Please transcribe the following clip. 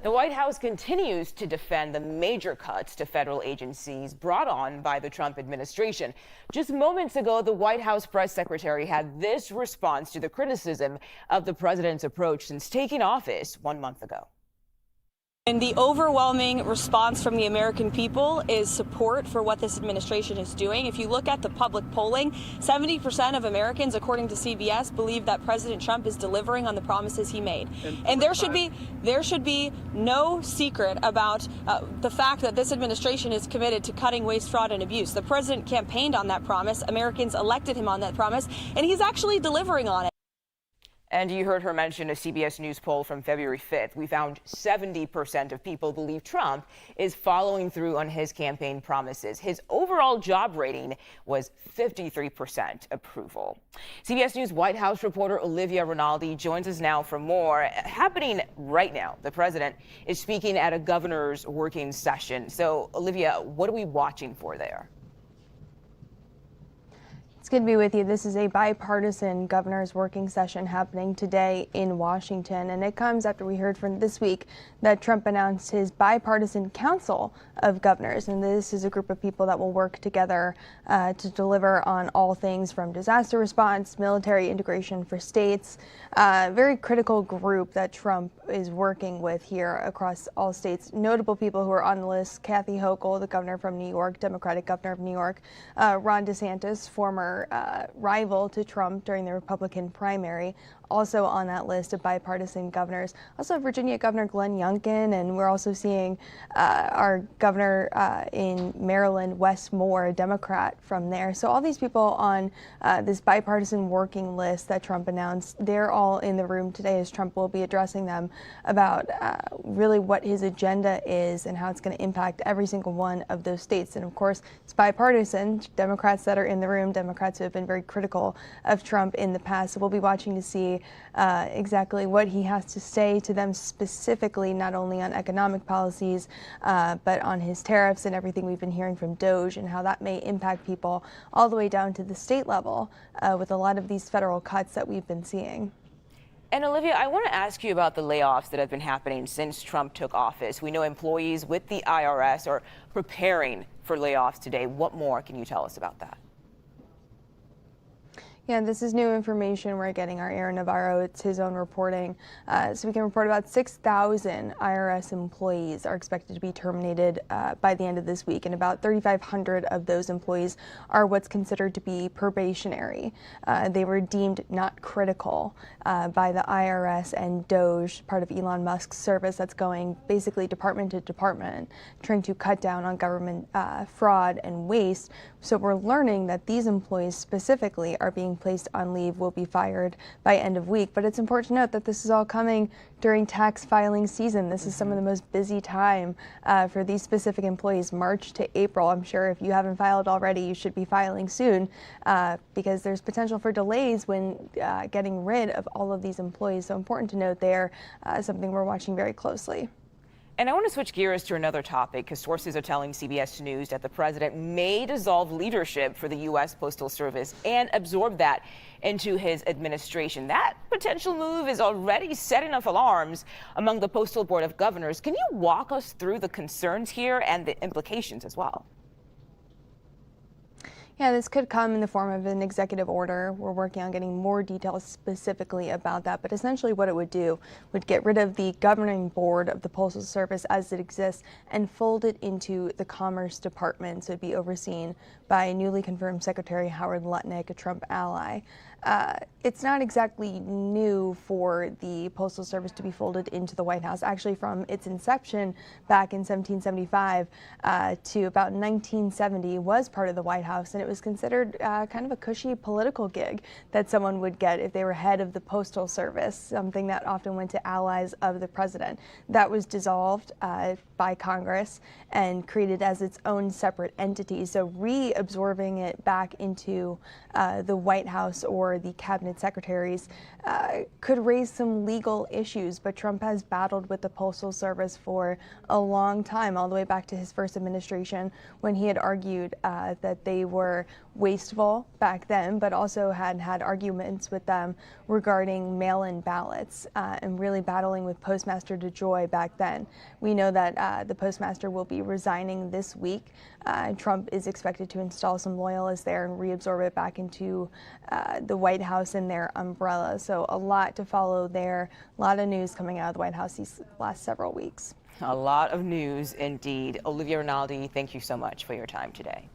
The White House continues to defend the major cuts to federal agencies brought on by the Trump administration. Just moments ago, the White House press secretary had this response to the criticism of the president's approach since taking office 1 month ago. And the overwhelming response from the American people is support for what this administration is doing. If you look at the public polling, 70% of Americans, according to CBS, believe that President Trump is delivering on the promises he made. And there should be no secret about the fact that this administration is committed to cutting waste, fraud, and abuse. The president campaigned on that promise. Americans elected him on that promise, and he's actually delivering on it. And you heard her mention a CBS News poll from February 5th. We found 70% of people believe Trump is following through on his campaign promises. His overall job rating was 53% approval. CBS News White House reporter Olivia Rinaldi joins us now for more. Happening right now, the president is speaking at a governor's working session. So, Olivia, what are we watching for there? It's good to be with you. This is a bipartisan governor's working session happening today in Washington, and it comes after we heard from this week that Trump announced his bipartisan council of governors, and this is a group of people that will work together to deliver on all things from disaster response, military integration for states, very critical group that Trump is working with here across all states. Notable people who are on the list: Kathy Hochul, the governor from New York, Democratic governor of New York, Ron DeSantis, former rival to Trump during the Republican primary, also on that list of bipartisan governors. Also Virginia Governor Glenn Youngkin, and we're also seeing our governor in Maryland, Wes Moore, a Democrat from there. So all these people on this bipartisan working list that Trump announced, they're all in the room today as Trump will be addressing them about really what his agenda is and how it's going to impact every single one of those states. And of course, it's bipartisan. Democrats that are in the room, Democrats who have been very critical of Trump in the past. So we'll be watching to see exactly what he has to say to them specifically, not only on economic policies, but on his tariffs and everything we've been hearing from DOJ and how that may impact people all the way down to the state level with a lot of these federal cuts that we've been seeing. And Olivia, I want to ask you about the layoffs that have been happening since Trump took office. We know employees with the IRS are preparing for layoffs today. What more can you tell us about that? Yeah, this is new information we're getting. Our Aaron Navarro, it's his own reporting. So we can report about 6,000 IRS employees are expected to be terminated by the end of this week, and about 3,500 of those employees are what's considered to be probationary. They were deemed not critical by the IRS and DOJ, part of Elon Musk's service that's going basically department to department, trying to cut down on government fraud and waste. So we're learning that these employees specifically are being placed on leave, will be fired by end of week. But it's important to note that this is all coming during tax filing season. This is some of the most busy time for these specific employees, March to April. I'm sure if you haven't filed already, you should be filing soon because there's potential for delays when getting rid of all of these employees. So important to note there, something we're watching very closely. And I want to switch gears to another topic because sources are telling CBS News that the president may dissolve leadership for the U.S. Postal Service and absorb that into his administration. That potential move is already setting off alarms among the Postal Board of Governors. Can you walk us through the concerns here and the implications as well? Yeah, this could come in the form of an executive order. We're working on getting more details specifically about that, but essentially what it would do would get rid of the governing board of the Postal Service as it exists and fold it into the Commerce Department. So it'd be overseen by newly confirmed Secretary Howard Lutnick, a Trump ally. It's not exactly new for the Postal Service to be folded into the White House. Actually, from its inception back in 1775 to about 1970 was part of the White House, and it was considered kind of a cushy political gig that someone would get if they were head of the Postal Service, something that often went to allies of the president. That was dissolved by Congress and created as its own separate entity. So reabsorbing it back into the White House or for the cabinet secretaries could raise some legal issues, but Trump has battled with the Postal Service for a long time, all the way back to his first administration, when he had argued that they were wasteful back then, but also had arguments with them regarding mail-in ballots, and really battling with Postmaster DeJoy back then. We know that the postmaster will be resigning this week. Trump is expected to install some loyalists there and reabsorb it back into the White House in their umbrella. So a lot to follow there. A lot of news coming out of the White House these last several weeks. A lot of news indeed. Olivia Rinaldi, thank you so much for your time today.